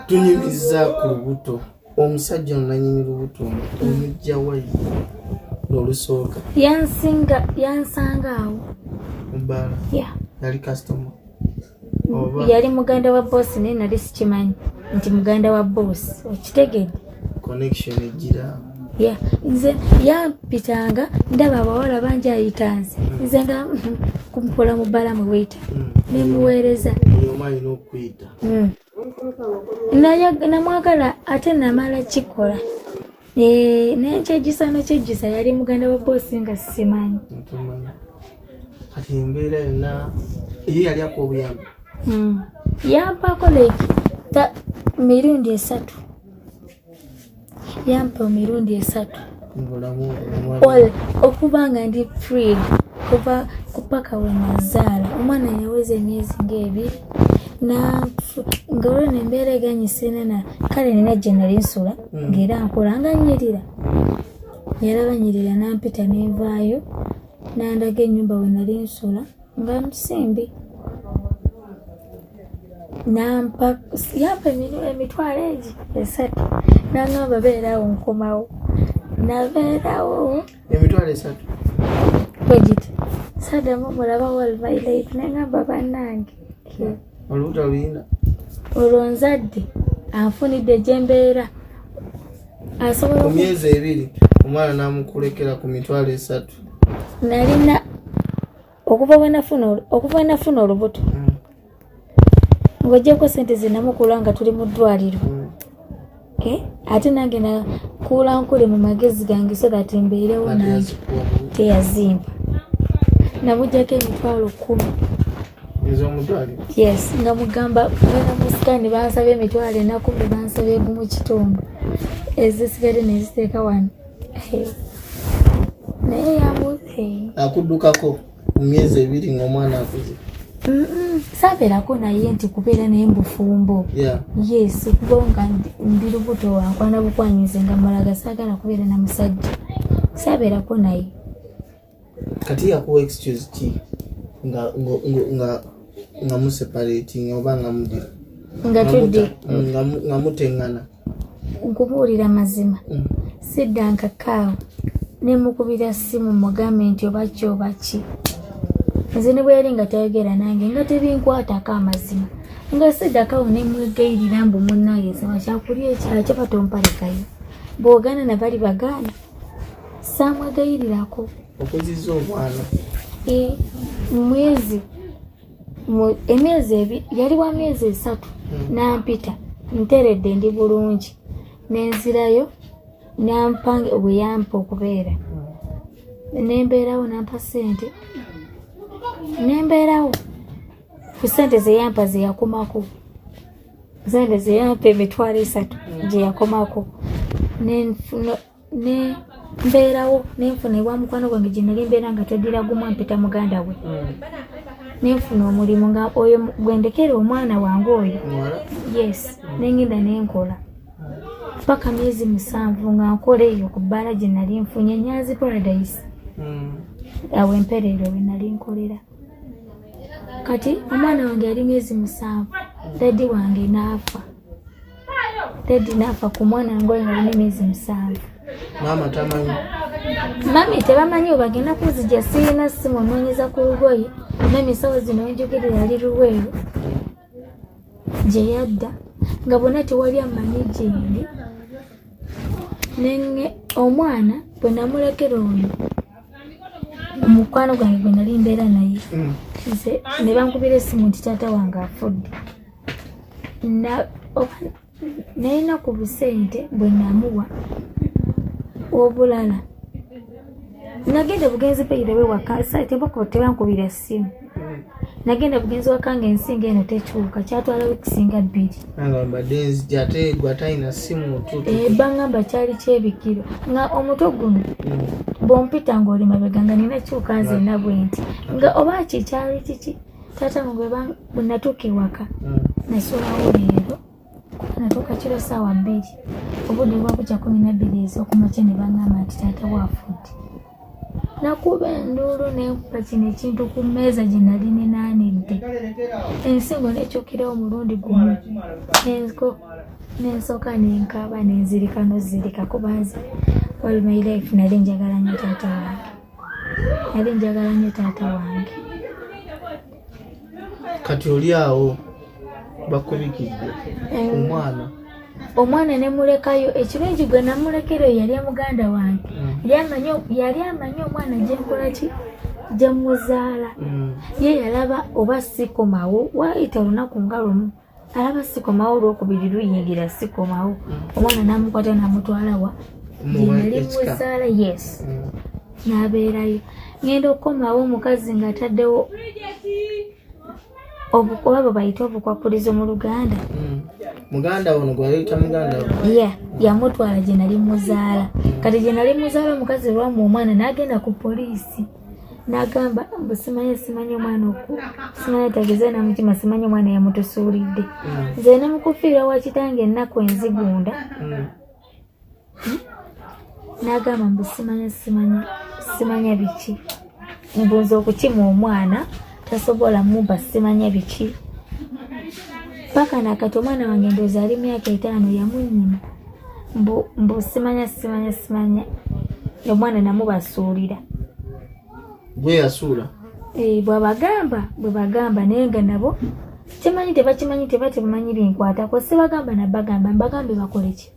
tunyumiza ku lubuto omusajja onanyini lubuto omujja wayi n'olusooka yansanga awo mubbala yali customer yali muganda wa boss naye nali sikimanyi nti muganda wa boss okitegedde connection ejira nze yampitanga ndaba abawala bangi ayitanze nze nga kumukola mubbala mu waita nemuweereza omayina okuyita namwagala ate namala kikola nekyegisa yali muganda wa bosi nga simanyi kati embeera yonna ye yali ako obuyambi yampako like mirundi 3 yampa emirundi 3 okuba nga ndi free kuva kupaka we nazaala omwana yaweza emyezi ng'ebiri nga olwo nembeera eganyisina na kale nina gye nali nsula ng'era nkola nga nnyirira yaraba nyirira nampita nenvaayo nandaga ennyumba we nali nsula nga musimbi yampa emitwalo egi 3 nangamba beerawo nkomawo nabeerawo emitwalo 3 wegiti saddamu mulaba wall my life nengamba bannange olubuto luyina olwo nzadde anfunidde gye mbeera asobola ku myezi 2 omwana namukulekera ku mitwalo 3 nalina okuva we nafuna olubuto ng'oggyeko sente zinamukula nga tuli mu ddwaliro ate nange nakuula nkule mu magezi gange so that mbeerewo nange teyazimba namuggyako emitwalo 10 yes nga mugamba bana musikani bansabye emitwalo 10 bansabye gumu kitundu ezisigadde neziteeka wano naye yamuze akuddukako mu myezi 2 ng'omwana akuze saabeerako naye nti kubeera naye mbufumbo yes kuba nga ndi lubuto wankwana bukwanyize nga malaga saagala kubeera na musajja saabeerako naye kati yakuwa excuse ki nga museparating oba nga mudira nga tudde nga mutengana nkubuulira mazima sidda nkakaawo nemukubira simu mugambe nti oba ki oba ki nze ne bwe yali nga tayogera nange nga tebinkwatako amazima nga siddakawo nemwegayirira mbu munnaye nsaba kyakulya ekyala kyapa tompalekayo bw'ogaana nabali bagaana saamwegayirirako okuziza omwana emyezi yali wa myezi 3 nampita nteredde ndi bulungi nenzirayo nampanga obuyampa okubeera nembeerawo nampa sente nembeerawo ku sente zeyampa zeyakomako sente zeyampa emitwalo 3 gyeyakomako nembeerawo nenfuna ewa mukwano gwange gye nali mbeera nga tadira gumu ampita muganda we nenfuna omulimu nga oyo gwendekere omwana wange oyo yes nengenda nenkola paka myezi 7 nga nkola eyo ku bbala gye nali nfunye Nyanzi Paradise awo empereero we nali nkolera kati omwana wange yali myezi 7 daddi wange naafa ku mwana wange oyo nga alina myezi 7 mama tamanyi mami tebamanyi bagenda kuzijja sirina simu onoonyeza ku lugoye n'emisawo zino enjogerera yali luweero gye yadda nga bonna tewali amanyi gyendi nenge omwana bwe namulekera oyo omukwano gwange gwe nali mbeera naye ne bankubira essimu nti taata wange afudde nalina ku busente bwe namuwa obulala nagenda bugenzi peyirabe waka tebankubira ssimu nagenda bugenzi wakange ensinga eno tekyuka kyatwala wikisinga 2 bangamba kyali kyebikiro nga omuto guno bompita ngaoli mabega nga nina kyuka nzenna bwe nti nga oba kikyali kiki taata ngo bwe natuuka ewaka nasulawo leero natuuka kiro saawa 2 obudde bwakukya 12 ez'okumakya ne bangamba nti taata waafudde nakuba endulu nenkuba kino ekintu ku mmeeza gye nali ninaanidde ensingo nekyukirawo omulundi gumu nensooka nenkaaba nenzirika nozirika kuba nze all my life nali njagala nnyo taata wange kati oli awo bakubikidde omwana nemulekayo ekirungi gwe namulekerayo yali muganda wange yali amanyi omwana gyenkola ki gyemuzaala ye yalaba oba sikomawo waayita olunaku nga lumu alaba sikomawo olwokubiri luyigira sikomawo omwana namukwata namutwalawa gyenali muzaala yes nabeerayo ngenda okukomawo omukazi nga ataddewo oba bayita obukwakulizo mu Luganda muganda ono gwayita muganda yamutwala gye nali muzaala kati gye nali muzaala omukazi lwamu omwana n'agenda ku poliisi n'agamba simanyi omwana oku simanyi tageza namutima simanyi omwana yamutusuulidde nze namukufiira wa kitange ennaku enzigunda n'agamba mbu simanya biki mbunza okukima omwana tasobola mumba simanya biki paka nakati omwana wange ndowooza ali myaka 5 yamunyima mbu simanya omwana namubasuulira gwe yasuula bwebagamba naye nga nabo kimanyi tebamanyi binkwatako sibagamba nabagamba mbagambe bakole ki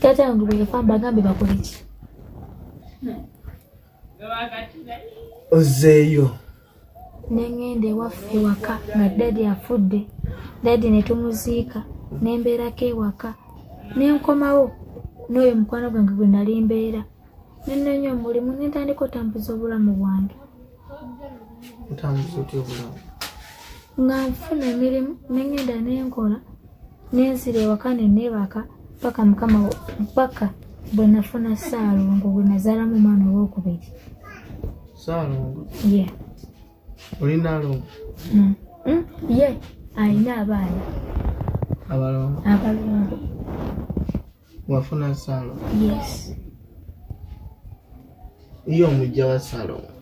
taata wange bweyafa mbagambe bakole ki ozeeyo nengenda ewaffe ewaka nga dadi afudde dadi netumuziika nembeerako ewaka nenkomawo n'oyo mukwano gwange gwe nali mbeera nenenya omulimu nentandika otambuza obulamu bwange nga nfuna emirimu nengenda nenkola nenzira ewaka nenebaka paka mukama paka bwe nafuna Ssaalongo gwe nazaalamu omwana owokubiri. Ssaalongo? Yeah. Olina alongo? Yeah, alina abaana. Abalongo? Abalongo. Wafuna Ssaalongo? Yes. Iyo omujja wa Ssaalongo?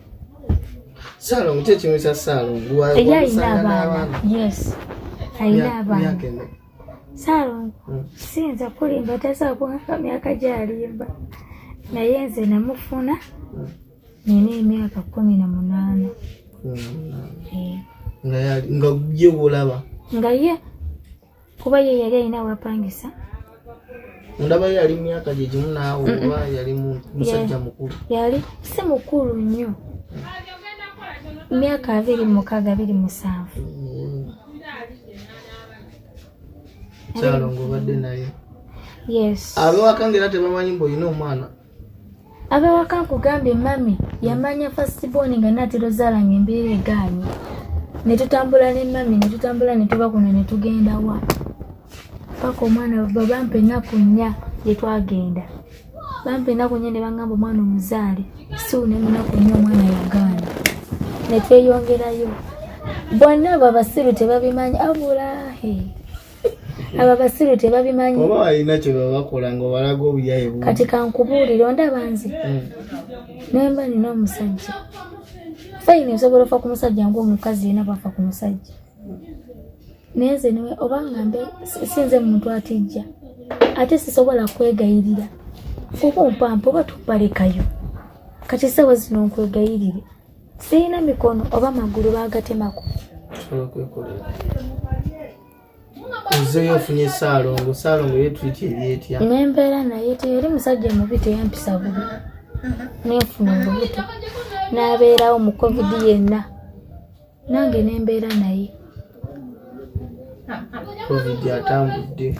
Ssaalongo kye kimu kya Ssaalongo? Alina abaana. Yes. Alina abaana. Ssaalongo siyinza kulimba tasobola kuwaka myaka gy'alimba naye nze namufuna nina emyaka 18. Nga ye wolaba? Nga ye kuba ye yali alina wapangisa. Ndaba yali myaka gye gimu naawe oba yali musajja mukulu? Yali si mukulu nnyo. Myaka 26-27. Ssaalongo obadde naye? Yes. Abewaka ngera tebamanyi mbu olina omwana? Abewaka nkugambye mami yamanya first born nga natero zaalanga embeera egaanye. Ne tutambula ne mami ne tutambula ne tuba kuno ne tugenda wa. Paka omwana bampe ennaku 4 gye twagenda. Bampe ennaku 4 ne bangamba omwana omuzaale. Si ne munaku 4 omwana yagaana. Ne tweyongerayo. Bonna abasiru tebabimanyi abula aba basiru tebabimanyi. Oba alina kye babakola nga obalaga obuyaye bungi. Kati kankubuulire ondaba nze. Nemba nina omusajja. Fayini nsobola okufa ku musajja ng'omukazi yenna bafa ku musajja. Neze niwe oba ngambe sinze muntu atijja. Ate sisobola kwegayirira. Okumpa oba tupalekayo. Kati sawa zino nkwegayirire. Sirina mikono oba magulu bagatemako. Ozeeyo ofunye Ssaalongo. Ssaalongo yeetuyita eryetya? Nembeera naye teyali musajja mubi teyampisa bubi. Nenfuna olubuto. N'abeerawo mu COVID yenna. Nange nembeera naye. COVID atambudde.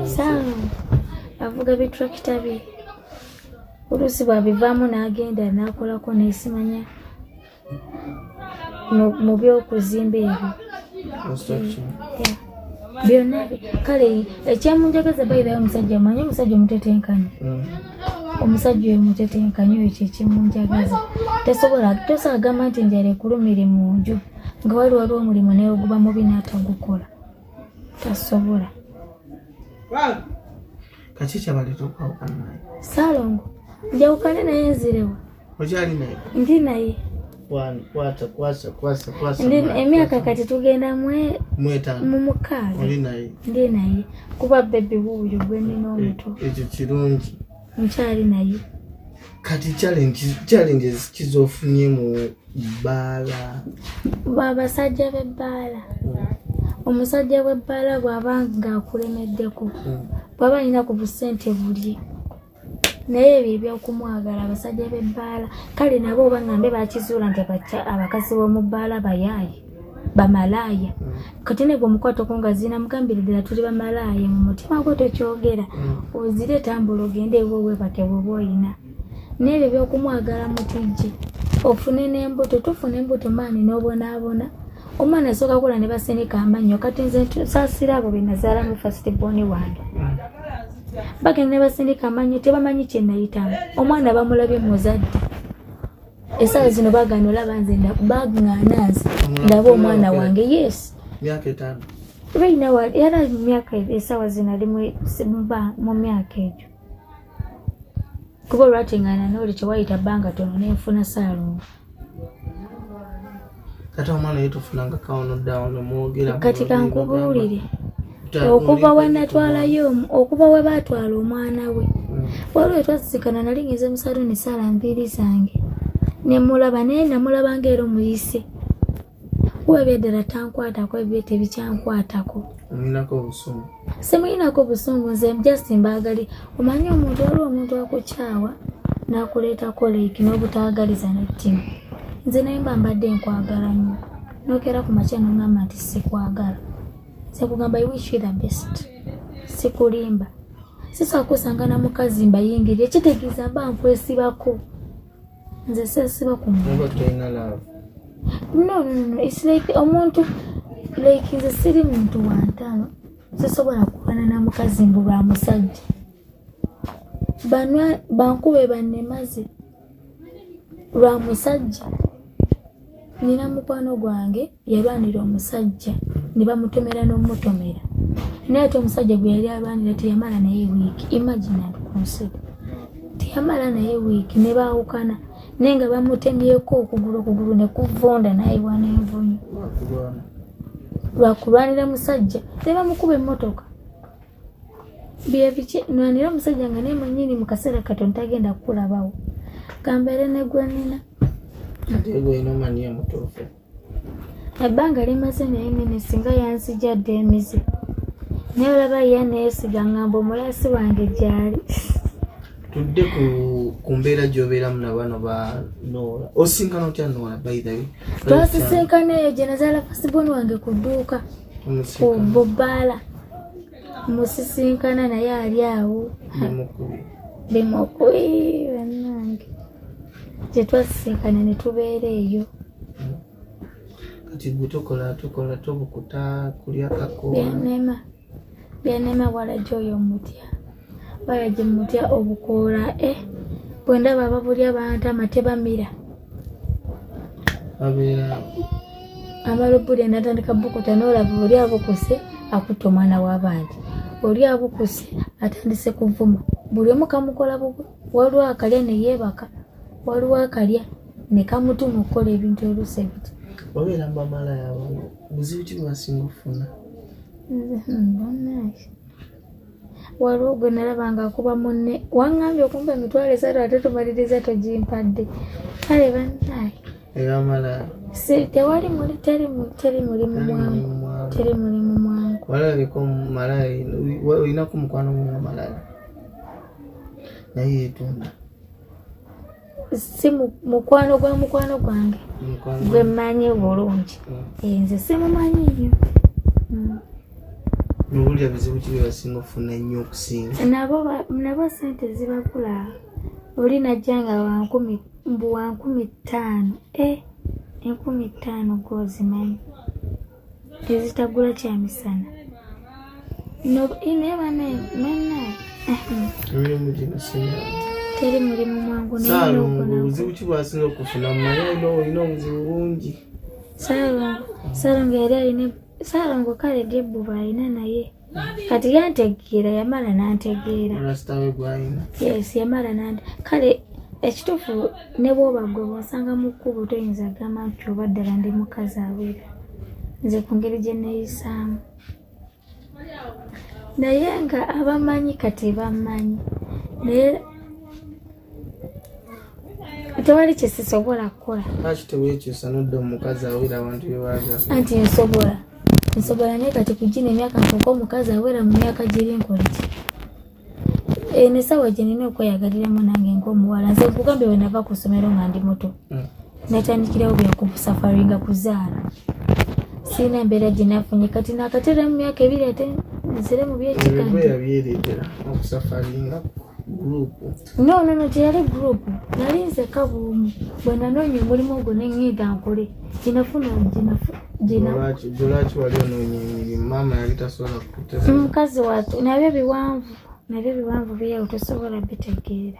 Ssaalongo avuga bitrakita bye. Oluusi bwabivaamu n'agenda n'akolako neesimanya mu by'okuzimba ebyo. Byonna kale ekyamunjagaza bayirayo omusajja manyi omusajja omutetenkanya. Omusajja oyo mutetenkanya oyo kyekimunjagaza. Tosagamba nti njala ekulumire mu nju nga waliwo omulimu naye oguba mubi n'atagukola. Tasobola. Kaki kyabaleeta okwawukana naye? Ssaalongo njawukane naye nzirewa. Okyali naye? Ndi naye. Kwasa. Emyaka kati tugenda mu 6. Oli naye? Ndi naye. Kuba bebe wuuyo gwe nina omuto. Ekyo kirungi. Nkyali naye. Kati challenges kizofunye mu bbaala. Abasajja b'ebbaala. Omusajja w'ebbaala bw'aba ng'akulemeddeko. Bw'aba alina ku busente bulye. Naye ebyo ebyokumwagala abasajja b'ebbaala kale nabo oba ngambe bakizuula nti abakazi b'omu bbaala bayaaye bamalaya. Kati ne bw'omukwata ko nga zina mugambire ddala tuli bamalaya mu mutima gwo tokyogera. Ozire tambula ogende ewowe bake bw'oba oyina. N'ebyo ebyokumwagala mutijje. Ofune n'embuto tufune embuto maani n'obonaabona. Omwana asooka kola ne basindika amannyo kati nze saasira abo be nazaala mu first born wange. Bagenda ne basindika amannyo tebamanyi kye nayitamu. Omwana bamulabye muzadde. Essaawa zino bagana olaba nze baŋŋaanaazi ndaba omwana wange. Yes. Myaka 5. Right now era myaka essaawa zino ali mu myaka egyo. Kuba olwateŋŋaana n'oli tewayita bbanga tono n'enfuna Saalongo. Kati omwana yetufunanga kawono down mwogera. Kati kankubuulire. Okuva we natwalayo okuva we baatwala omwana we. Waliwo twasikana nali ngeze mu saluni sala 2 zange. Ne mulaba naye namulaba ng'era omuyise. Webye ddala tankwatako ebyo tebikyankwatako. Omulinako obusungu. Simulinako obusungu nze just mbaagali. Omanyi omuntu waliwo omuntu akukyawa n'akuleetako like n'obutaagaliza n'ettimu. Nze naye mba mbadde nkwagala nnyo. N'okera ku makya n'ongamba nti sikwagala. Sekugamba I wish you the best. Sikulimba. Sisa kusanga na mukazi mbayingirire kitegeeza mba nkwesibako. Nze sesiba ku muntu. Never train a love. No. It's like omuntu like nze siri muntu wantano. Sisobola kulwana na mukazi mbu lwa musajja. Banwa bankube bannemaze. Lwa musajja. Nina mukwano gwange yalwanira omusajja ne bamutomera n'omutomera. Naye ate omusajja gwe yali alwanira teyamala naye wiiki. Imagine and consider. Teyamala naye wiiki ne baawukana. Naye nga bamutemyeko okugulu ne kuvonda nayiwa n'envunyu. Lwakulwanira musajja ne bamukuba emmotoka. Byebiki nwanira omusajja nga naye mwennyini mu kaseera katono tagenda kukulabawo. Kambeere ne gwe nina. Kati gwe ino mani ya mutuufu. Ebbanga limaze naye nene singa yansijjadde emizi. Naye olaba ye neesiga ngamba omulasi wange gyali. Tudde ku mbeera gy'obeeramu na bano ba Noora. Osinkana otya Noora by the way? Twasisinkana eyo gye nazaala fasiboni wange ku dduuka. Ku bubbaala. Musisinkana naye ali awo. Bimukubi bannange. Gye twasisinkana ne tubeera eyo. Kati gwe tukola tobukuta kulya kakoola. Byanema wala gyoyo mutya. Baya gye mutya obukoola bwe ndaba babulya bantama tebamira. Abeera amalobuli natandika bukuta n'olaba oli abukuse akutta omwana w'abandi. Oli abukuse atandise kuvuma. Buli omu kamukola bukwe. Waliwo akalya ne yeebaka. Waliwo akalya ne kamutuma okukola ebintu ebise biti. Wabeera mba Malaya buzibu ki bwasinga okufuna? Waliwo gwe nalabanga akuba munne waŋŋambye okumpa emitwalo 3 ate tumaliriza togimpadde. Kale bannaye. Era Malaya. Teri mulimu mwangu. Walabeko Malaya olinaku mukwano mu Malaya. Naye yeetunda. Si mukwano gwange. Gwe mmanyi bulungi. Nze simumanyi nnyo. Nobulya bizibu ki bye basinga okufuna ennyo okusinga? Nabo sente zibagula. Oli najjanga wa 15,000. 15,000 gwozimanyi. Tezitagula kya misana. Naye bannaye. Emirimu gino singa. Teri mulimu mwangu naye Saalongo obuzibu ki bwasinga okufuna mu Malaya olina obuzibu bungi. Saalongo yali alina Saalongo kale Debbuba alina naye. Kati yantegeera yamala n'antegeera. Rasitawe gwalina. Yes, yamala n'antegeera. Kale ekituufu ne bw'oba gwe bw'osanga mu kkubo toyinza gamba nti oba ddala ndi mukazi awera nze ku ngeri gye neeyisaamu naye nga abamanyi kati bammanyi naye tewali kye sisobola kukola. Lwaki teweekyusa n'odda omukazi awera abantu bye baagala? Anti nsobola naye kati kugina emyaka nfuuka omukazi awera mu myaka giri nkola ki? N'essaawa gye nina okweyagaliramu nange ng'omuwala nze kugambe bwe nava ku ssomero nga ndi muto natandikirawo bya kusafaringa kuzaala siina mbeera gye nafunye kati naakateera mu myaka 2 ate nzire mu byekikanje yabyereetera okusafaringa gurupu. No, gyeyali gurupu nali nzeka buumu bwe nanoonya omulimu ogwo neŋŋiida nkole gyenafuna lwaki wali onoonya emirimu? Maama yali tasobola kukutesa? Mukazi wattu nabyo biwanvu byewo tosobola bitegeera.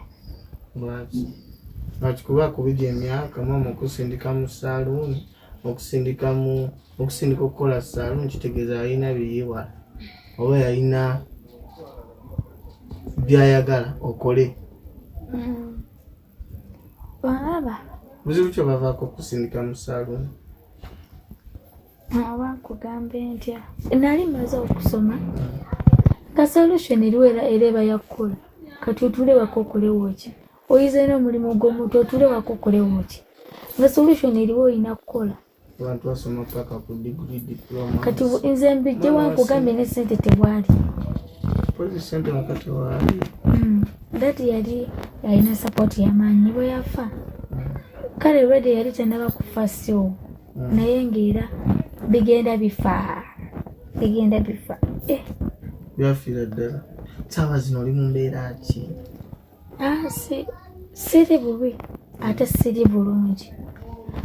Lwaki kuba kubija emyaka maama okusindika mu saaluuni okusindika okukola saaluuni kitegeeza yalina biyiwala oba yalina byayagala okole. Walaba buzibu kyo bavaako okusindika mu saaluuni? Wakugambe ntya nali maze okusoma nga solution eriwera ereba yakola kati otule wako okulewo ki oyize n'omulimu gw'omuntu otule wako okulewo ki nga solution eriwo olina kukola. Abantu basoma paka ku degree diploma kati nze mbijje wankugambe ne ssente tewali. Sente wakati waali dati yali alina support y'amaanyi bwe yafa kale lwedde yali tannaba kufa siwo naye ng'era bigenda bifa byafiira ddala. Saawa zino oli mu mbeera ki? siri bubi ate siri bulungi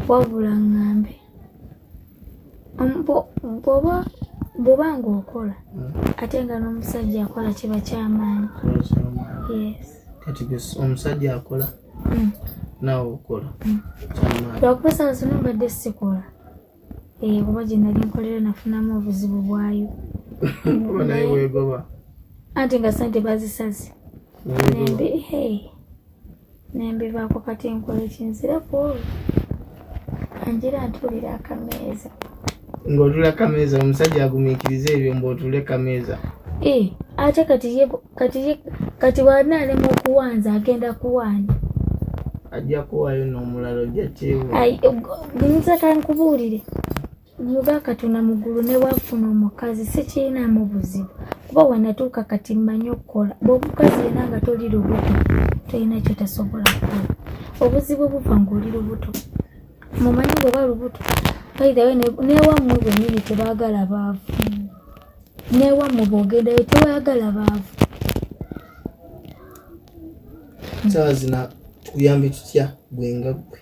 wabula ŋŋambe bw'oba ng'okola ate nga n'omusajja akola kiba ky'amaanyi. Yes. Kati omusajja akola naawe okola kyamaanyi. Lwakuba saawa zino mbadde sikola oba gye nali nkolera nafunamu obuzibu bwayo oba naye weegoba anti nga ssente bazisaze nembivaako kati nkola ekinziraku olwo anjira ntulira akameeza. Ng'otula kameeza omusajja agumiikiriza ebyo mb'otule kameeza. Ate kati bw'anaalema okuwanza agenda kuwaanya. Ajja kuwaayo n'omulala ojja kyewo. Nza kankubuulire muga katuna mugulu ne wafuna omukazi sikirinaamu buzibu kuba wanatuuka kati mmanyi okukola bw'omukazi yena nga toli lubuto tolina kyotasobola kukola obuzibu buva ng'oli lubuto mumanyi ng'oba lubuto baithawe newammwe bwennyini tebaagala baavu newammwe bw'ogendayo tebaagala baavu. Saawa zina tukuyambe tutya gwenga gwe?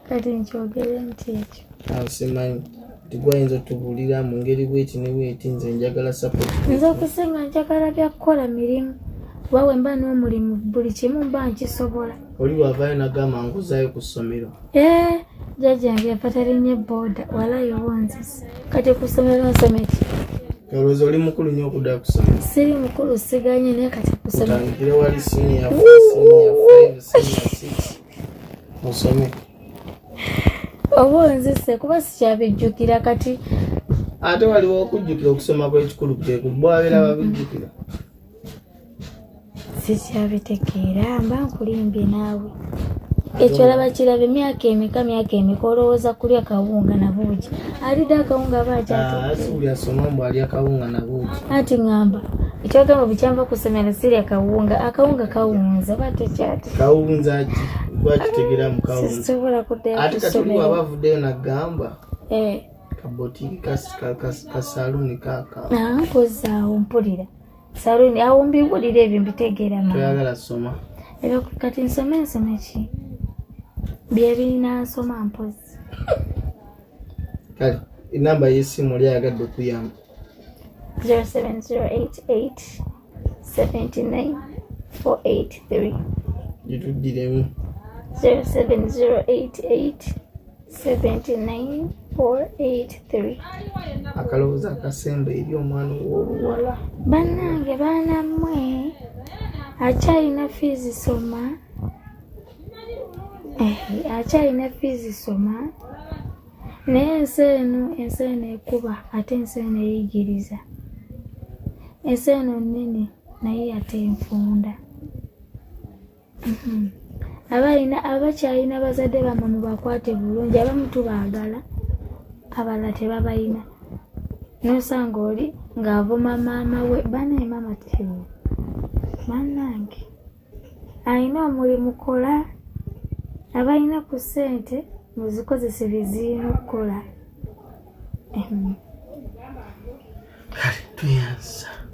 Kati nkyogere nti ekyo simanyi tigwayinza otubuulira mu ngeri bweti ne bweti nze njagala support. nze okusinga njagala byakukola mirimu kuba bwe mba n'omulimu buli kimu mba nkisobola. Oli bw'avaayo n'agamba nkuzaayo ku ssomero? Jjajja yange yapatalinnye booda walayo bonzisa kati ku ssomero nsome ki? Olowooza oli mukulu nnyo okudda ku ssomero? Siri mukulu siganye naye kati ku ssomero otandikire wali senior 4 senior 6 osome oba onzise kuba sikyabijjukira kati ate waliwo okujjukira okusoma kw'ekikulu bwabeera babijjukira sikyabitegeera mba nkulimbye naawe ekyo laba kiraba myaka emika olowooza kulya kawunga na buugi alidde akawunga bakyasuli asoma mbu alya kawunga na buugi anti ŋŋamba ekyogamba bukyanva kusomera sirya akawunga kawunza batekyati kawunza ki gwakitegeera mu kawunza sisobola kuddayo ate katuli waba avuddeyo nagamba kabotiki kasaluni nkozaawo mpulira saluni awo mbiwulira ebyo mbitegeera toyagala soma kati nsome ki byebirina nsoma mpozi kale enamba y'essimu oli ayagadde okuyamba 07088794883 gituddiremu 07088794883 akalowooza akasemba eri omwana w'oluwala bannange baanammwe akyalina fees soma akyalina fees soma naye ensi eno ekuba ate ensi eno eyigiriza ensi eno nnene naye ate enfunda abakyalina bazadde bammwe mubakwate bulungi abamu tubaagala abalala tebabayina nosanga oli ng'avuma maama we bane maama tewe mannange alina omulimu kola abalina ku ssente muzikozese byezirina okukola tuyanza